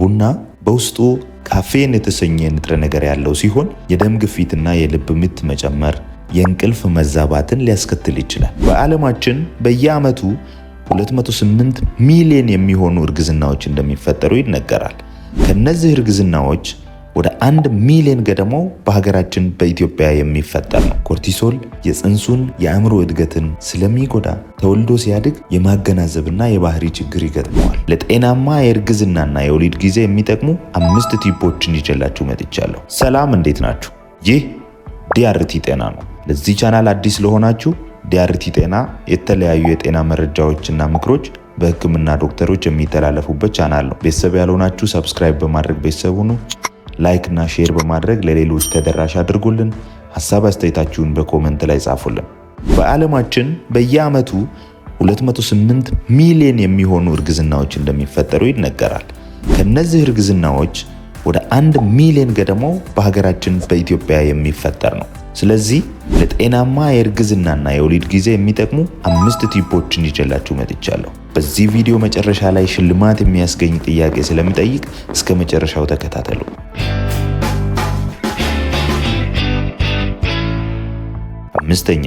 ቡና በውስጡ ካፌን የተሰኘ ንጥረ ነገር ያለው ሲሆን የደም ግፊትና የልብ ምት መጨመር፣ የእንቅልፍ መዛባትን ሊያስከትል ይችላል። በዓለማችን በየዓመቱ 208 ሚሊዮን የሚሆኑ እርግዝናዎች እንደሚፈጠሩ ይነገራል። ከነዚህ እርግዝናዎች ወደ 1 ሚሊዮን ገደማው በሀገራችን በኢትዮጵያ የሚፈጠር ነው። ኮርቲሶል የፅንሱን የአእምሮ እድገትን ስለሚጎዳ ተወልዶ ሲያድግ የማገናዘብና የባህሪ ችግር ይገጥመዋል። ለጤናማ የእርግዝናና የወሊድ ጊዜ የሚጠቅሙ 5 ቲፖችን ይዤላችሁ መጥቻለሁ። ሰላም፣ እንዴት ናችሁ? ይህ ዲአርቲ ጤና ነው። ለዚህ ቻናል አዲስ ለሆናችሁ ዲአርቲ ጤና የተለያዩ የጤና መረጃዎችና ምክሮች በሕክምና ዶክተሮች የሚተላለፉበት ቻናል ነው። ቤተሰብ ያልሆናችሁ ሰብስክራይብ በማድረግ ቤተሰብ ሁኑ። ላይክ እና ሼር በማድረግ ለሌሎች ተደራሽ አድርጉልን። ሐሳብ አስተያየታችሁን በኮሜንት ላይ ጻፉልን። በዓለማችን በየዓመቱ 208 ሚሊዮን የሚሆኑ እርግዝናዎች እንደሚፈጠሩ ይነገራል። ከነዚህ እርግዝናዎች ወደ 1 ሚሊዮን ገደማው በሀገራችን በኢትዮጵያ የሚፈጠር ነው። ስለዚህ ለጤናማ የእርግዝናና የወሊድ ጊዜ የሚጠቅሙ 5 ቲፖችን ይዤላችሁ መጥቻለሁ። በዚህ ቪዲዮ መጨረሻ ላይ ሽልማት የሚያስገኝ ጥያቄ ስለሚጠይቅ እስከ መጨረሻው ተከታተሉ። 5ኛ፣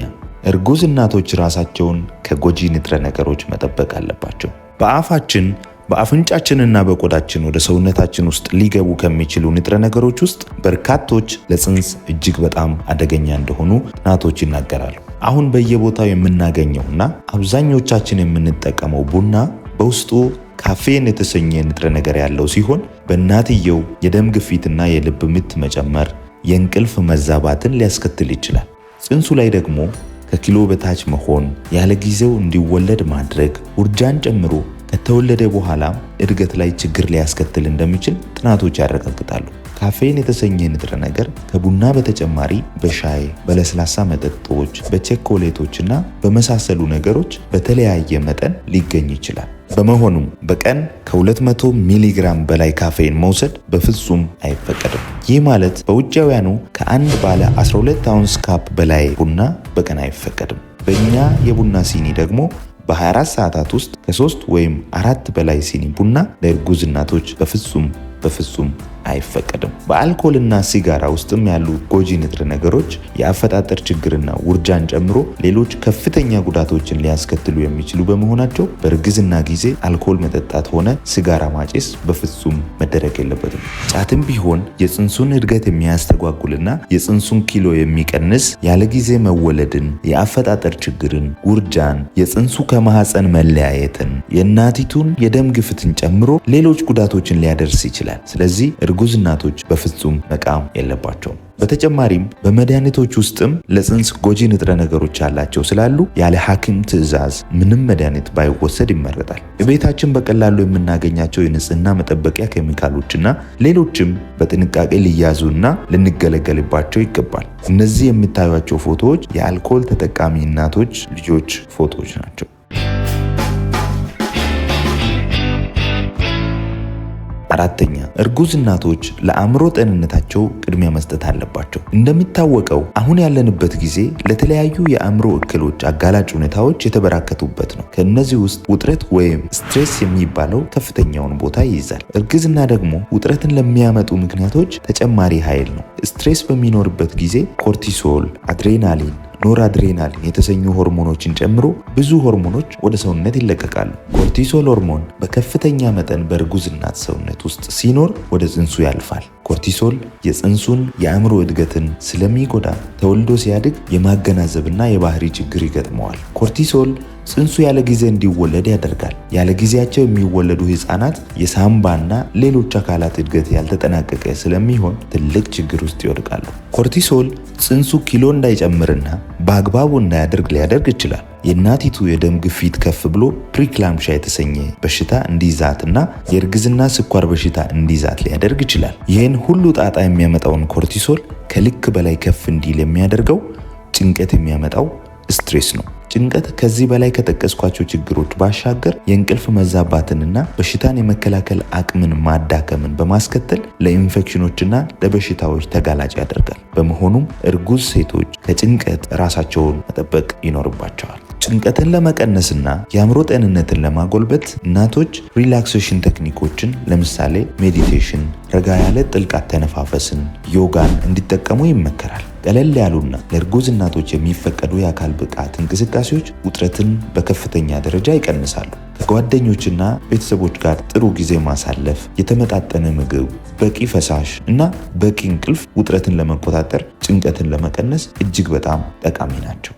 እርጉዝ እናቶች ራሳቸውን ከጎጂ ንጥረ ነገሮች መጠበቅ አለባቸው። በአፋችን በአፍንጫችንና በቆዳችን ወደ ሰውነታችን ውስጥ ሊገቡ ከሚችሉ ንጥረ ነገሮች ውስጥ በርካቶች ለፅንስ እጅግ በጣም አደገኛ እንደሆኑ ጥናቶች ይናገራሉ። አሁን በየቦታው የምናገኘውና አብዛኞቻችን የምንጠቀመው ቡና በውስጡ ካፌን የተሰኘ ንጥረ ነገር ያለው ሲሆን በእናትየው የደም ግፊትና የልብ ምት መጨመር፣ የእንቅልፍ መዛባትን ሊያስከትል ይችላል። ፅንሱ ላይ ደግሞ ከኪሎ በታች መሆን፣ ያለ ጊዜው እንዲወለድ ማድረግ፣ ውርጃን ጨምሮ ከተወለደ በኋላ እድገት ላይ ችግር ሊያስከትል እንደሚችል ጥናቶች ያረጋግጣሉ። ካፌን የተሰኘ ንጥረ ነገር ከቡና በተጨማሪ በሻይ፣ በለስላሳ መጠጦች፣ በቸኮሌቶችና በመሳሰሉ ነገሮች በተለያየ መጠን ሊገኝ ይችላል። በመሆኑም በቀን ከ200 ሚሊግራም በላይ ካፌን መውሰድ በፍጹም አይፈቀድም። ይህ ማለት በውጫውያኑ ከአንድ ባለ 12 አውንስ ካፕ በላይ ቡና በቀን አይፈቀድም። በእኛ የቡና ሲኒ ደግሞ በ24 ሰዓታት ውስጥ ከ3 ወይም 4 በላይ ሲኒ ቡና ለእርጉዝ እናቶች በፍጹም አይፈቀድም። በአልኮልና ሲጋራ ውስጥም ያሉ ጎጂ ንጥረ ነገሮች የአፈጣጠር ችግርና ውርጃን ጨምሮ ሌሎች ከፍተኛ ጉዳቶችን ሊያስከትሉ የሚችሉ በመሆናቸው በእርግዝና ጊዜ አልኮል መጠጣት ሆነ ሲጋራ ማጨስ በፍጹም መደረግ የለበትም። ጫትም ቢሆን የፅንሱን እድገት የሚያስተጓጉልና የፅንሱን ኪሎ የሚቀንስ፣ ያለ ጊዜ መወለድን፣ የአፈጣጠር ችግርን፣ ውርጃን፣ የፅንሱ ከማህፀን መለያየትን፣ የእናቲቱን የደም ግፍትን ጨምሮ ሌሎች ጉዳቶችን ሊያደርስ ይችላል። ስለዚህ እርጉዝ እናቶች በፍጹም መቃም የለባቸውም። በተጨማሪም በመድኃኒቶች ውስጥም ለፅንስ ጎጂ ንጥረ ነገሮች ያላቸው ስላሉ ያለ ሐኪም ትዕዛዝ ምንም መድኃኒት ባይወሰድ ይመረጣል። በቤታችን በቀላሉ የምናገኛቸው የንጽህና መጠበቂያ ኬሚካሎችና ሌሎችም በጥንቃቄ ሊያዙና ልንገለገልባቸው ይገባል። እነዚህ የምታዩቸው ፎቶዎች የአልኮል ተጠቃሚ እናቶች ልጆች ፎቶዎች ናቸው። 4ኛ፣ እርጉዝ እናቶች ለአእምሮ ጤንነታቸው ቅድሚያ መስጠት አለባቸው። እንደሚታወቀው አሁን ያለንበት ጊዜ ለተለያዩ የአእምሮ እክሎች አጋላጭ ሁኔታዎች የተበራከቱበት ነው። ከእነዚህ ውስጥ ውጥረት ወይም ስትሬስ የሚባለው ከፍተኛውን ቦታ ይይዛል። እርግዝና ደግሞ ውጥረትን ለሚያመጡ ምክንያቶች ተጨማሪ ኃይል ነው። ስትሬስ በሚኖርበት ጊዜ ኮርቲሶል፣ አድሬናሊን፣ ኖርአድሬናሊን የተሰኙ ሆርሞኖችን ጨምሮ ብዙ ሆርሞኖች ወደ ሰውነት ይለቀቃሉ። ኮርቲሶል ሆርሞን በከፍተኛ መጠን በእርጉዝ እናት ሰውነት ውስጥ ሲኖር ወደ ፅንሱ ያልፋል። ኮርቲሶል የፅንሱን የአእምሮ እድገትን ስለሚጎዳ ተወልዶ ሲያድግ የማገናዘብና የባህሪ ችግር ይገጥመዋል። ኮርቲሶል ፅንሱ ያለ ጊዜ እንዲወለድ ያደርጋል። ያለ ጊዜያቸው የሚወለዱ ህፃናት የሳምባና ሌሎች አካላት እድገት ያልተጠናቀቀ ስለሚሆን ትልቅ ችግር ውስጥ ይወድቃሉ። ኮርቲሶል ፅንሱ ኪሎ እንዳይጨምርና በአግባቡ እንዳያደርግ ሊያደርግ ይችላል። የእናቲቱ የደም ግፊት ከፍ ብሎ ፕሪክላምሻ የተሰኘ በሽታ እንዲይዛትና የእርግዝና ስኳር በሽታ እንዲይዛት ሊያደርግ ይችላል። ይህን ሁሉ ጣጣ የሚያመጣውን ኮርቲሶል ከልክ በላይ ከፍ እንዲል የሚያደርገው ጭንቀት የሚያመጣው ስትሬስ ነው። ጭንቀት ከዚህ በላይ ከጠቀስኳቸው ችግሮች ባሻገር የእንቅልፍ መዛባትንና በሽታን የመከላከል አቅምን ማዳከምን በማስከተል ለኢንፌክሽኖችና ለበሽታዎች ተጋላጭ ያደርጋል። በመሆኑም እርጉዝ ሴቶች ከጭንቀት ራሳቸውን መጠበቅ ይኖርባቸዋል። ጭንቀትን ለመቀነስና የአእምሮ ጤንነትን ለማጎልበት እናቶች ሪላክሴሽን ቴክኒኮችን ለምሳሌ ሜዲቴሽን፣ ረጋ ያለ ጥልቅ አተነፋፈስን፣ ዮጋን እንዲጠቀሙ ይመከራል። ቀለል ያሉና ለእርጉዝ እናቶች የሚፈቀዱ የአካል ብቃት እንቅስቃሴዎች ውጥረትን በከፍተኛ ደረጃ ይቀንሳሉ። ከጓደኞችና ቤተሰቦች ጋር ጥሩ ጊዜ ማሳለፍ፣ የተመጣጠነ ምግብ፣ በቂ ፈሳሽ እና በቂ እንቅልፍ ውጥረትን ለመቆጣጠር፣ ጭንቀትን ለመቀነስ እጅግ በጣም ጠቃሚ ናቸው።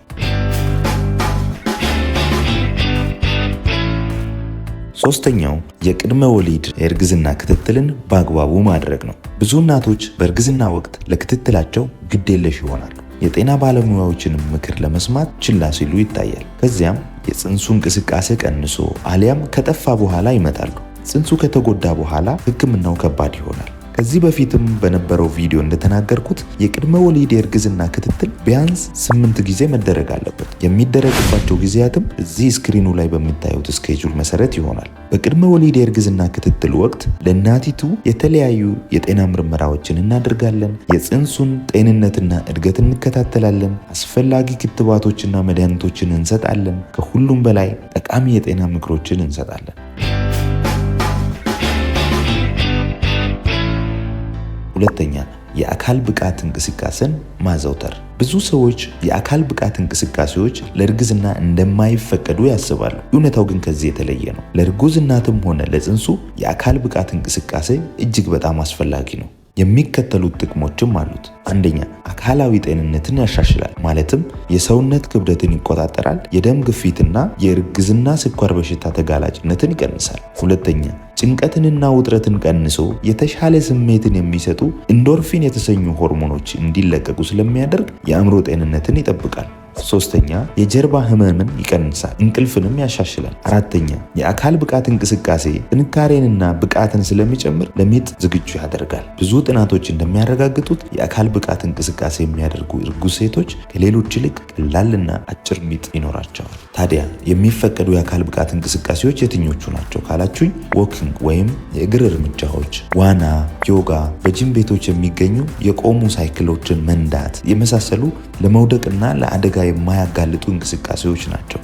ሶስተኛው የቅድመ ወሊድ የእርግዝና ክትትልን በአግባቡ ማድረግ ነው። ብዙ እናቶች በእርግዝና ወቅት ለክትትላቸው ግዴለሽ ይሆናሉ። የጤና ባለሙያዎችንም ምክር ለመስማት ችላ ሲሉ ይታያል። ከዚያም የፅንሱ እንቅስቃሴ ቀንሶ አሊያም ከጠፋ በኋላ ይመጣሉ። ፅንሱ ከተጎዳ በኋላ ሕክምናው ከባድ ይሆናል። ከዚህ በፊትም በነበረው ቪዲዮ እንደተናገርኩት የቅድመ ወሊድ የእርግዝና ክትትል ቢያንስ 8 ጊዜ መደረግ አለበት። የሚደረግባቸው ጊዜያትም እዚህ ስክሪኑ ላይ በሚታዩት ስኬጁል መሰረት ይሆናል። በቅድመ ወሊድ የእርግዝና ክትትል ወቅት ለእናቲቱ የተለያዩ የጤና ምርመራዎችን እናደርጋለን። የፅንሱን ጤንነትና እድገት እንከታተላለን። አስፈላጊ ክትባቶችና መድኃኒቶችን እንሰጣለን። ከሁሉም በላይ ጠቃሚ የጤና ምክሮችን እንሰጣለን። ሁለተኛ፣ የአካል ብቃት እንቅስቃሴን ማዘውተር። ብዙ ሰዎች የአካል ብቃት እንቅስቃሴዎች ለእርግዝና እንደማይፈቀዱ ያስባሉ። እውነታው ግን ከዚህ የተለየ ነው። ለእርጉዝ እናትም ሆነ ለፅንሱ የአካል ብቃት እንቅስቃሴ እጅግ በጣም አስፈላጊ ነው። የሚከተሉት ጥቅሞችም አሉት። አንደኛ፣ አካላዊ ጤንነትን ያሻሽላል። ማለትም የሰውነት ክብደትን ይቆጣጠራል። የደም ግፊትና የእርግዝና ስኳር በሽታ ተጋላጭነትን ይቀንሳል። ሁለተኛ፣ ጭንቀትንና ውጥረትን ቀንሶ የተሻለ ስሜትን የሚሰጡ ኢንዶርፊን የተሰኙ ሆርሞኖች እንዲለቀቁ ስለሚያደርግ የአእምሮ ጤንነትን ይጠብቃል። ሶስተኛ፣ የጀርባ ህመምን ይቀንሳል፣ እንቅልፍንም ያሻሽላል። አራተኛ፣ የአካል ብቃት እንቅስቃሴ ጥንካሬንና ብቃትን ስለሚጨምር ለምጥ ዝግጁ ያደርጋል። ብዙ ጥናቶች እንደሚያረጋግጡት የአካል ብቃት እንቅስቃሴ የሚያደርጉ እርጉዝ ሴቶች ከሌሎች ይልቅ ቀላልና አጭር ምጥ ይኖራቸዋል። ታዲያ የሚፈቀዱ የአካል ብቃት እንቅስቃሴዎች የትኞቹ ናቸው ካላችሁኝ፣ ዎኪንግ ወይም የእግር እርምጃዎች፣ ዋና፣ ዮጋ፣ በጂም ቤቶች የሚገኙ የቆሙ ሳይክሎችን መንዳት የመሳሰሉ ለመውደቅና ለአደጋ የማያጋልጡ እንቅስቃሴዎች ናቸው።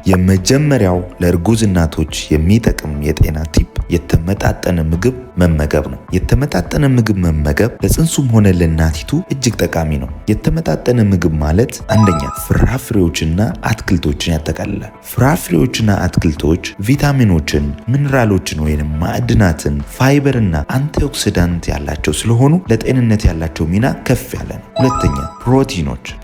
የመጀመሪያው ለእርጉዝ እናቶች የሚጠቅም የጤና ቲፕ የተመጣጠነ ምግብ መመገብ ነው። የተመጣጠነ ምግብ መመገብ ለፅንሱም ሆነ ለእናቲቱ እጅግ ጠቃሚ ነው። የተመጣጠነ ምግብ ማለት አንደኛ፣ ፍራፍሬዎችና አትክልቶችን ያጠቃልላል። ፍራፍሬዎችና አትክልቶች ቪታሚኖችን፣ ሚነራሎችን ወይም ማዕድናትን፣ ፋይበርና አንቲኦክሲዳንት ያላቸው ስለሆኑ ለጤንነት ያላቸው ሚና ከፍ ያለ ነው። ሁለተኛ፣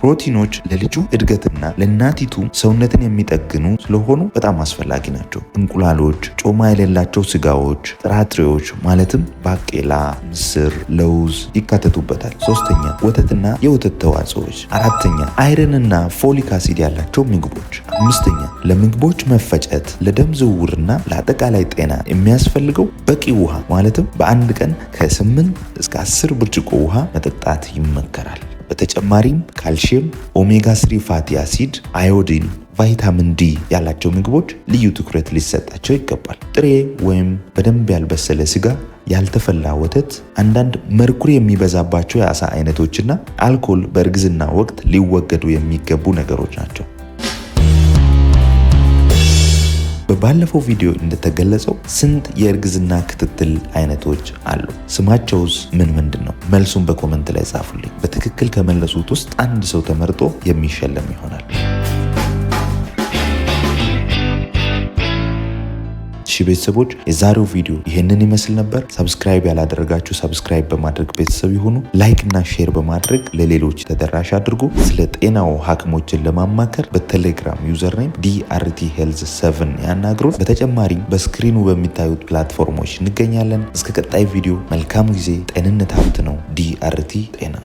ፕሮቲኖች ለልጁ እድገትና ለእናቲቱ ሰውነትን የሚጠግኑ ስለሆኑ በጣም አስፈላጊ ናቸው። እንቁላሎች፣ ጮማ የሌላቸው ስጋዎች፣ ጥራጥሬዎች ማለትም ባቄላ፣ ምስር፣ ለውዝ ይካተቱበታል። ሶስተኛ፣ ወተትና የወተት ተዋጽኦች። አራተኛ፣ አይረንና ፎሊክ አሲድ ያላቸው ምግቦች። አምስተኛ፣ ለምግቦች መፈጨት፣ ለደም ዝውውርና ለአጠቃላይ ጤና የሚያስፈልገው በቂ ውሃ ማለትም በአንድ ቀን ከ8 እስከ 10 ብርጭቆ ውሃ መጠጣት ይመከራል። በተጨማሪም ካልሽየም፣ ኦሜጋ 3 ፋቲ አሲድ፣ አዮዲን፣ ቫይታሚን ዲ ያላቸው ምግቦች ልዩ ትኩረት ሊሰጣቸው ይገባል። ጥሬ ወይም በደንብ ያልበሰለ ስጋ፣ ያልተፈላ ወተት፣ አንዳንድ መርኩሪ የሚበዛባቸው የአሳ አይነቶችና አልኮል በእርግዝና ወቅት ሊወገዱ የሚገቡ ነገሮች ናቸው። በባለፈው ቪዲዮ እንደተገለጸው ስንት የእርግዝና ክትትል አይነቶች አሉ? ስማቸውስ ምንድን ነው? መልሱን በኮመንት ላይ ጻፉልኝ። በትክክል ከመለሱት ውስጥ አንድ ሰው ተመርጦ የሚሸለም ይሆናል። እሺ ቤተሰቦች፣ የዛሬው ቪዲዮ ይሄንን ይመስል ነበር። ሰብስክራይብ ያላደረጋችሁ ሰብስክራይብ በማድረግ ቤተሰብ ይሁኑ። ላይክ እና ሼር በማድረግ ለሌሎች ተደራሽ አድርጉ። ስለ ጤናው ሐኪሞችን ለማማከር በቴሌግራም ዩዘርኔም DRT Health 7 ያናግሩን። በተጨማሪም በስክሪኑ በሚታዩት ፕላትፎርሞች እንገኛለን። እስከ ቀጣይ ቪዲዮ መልካም ጊዜ። ጤንነት ሀብት ነው። DRT ጤና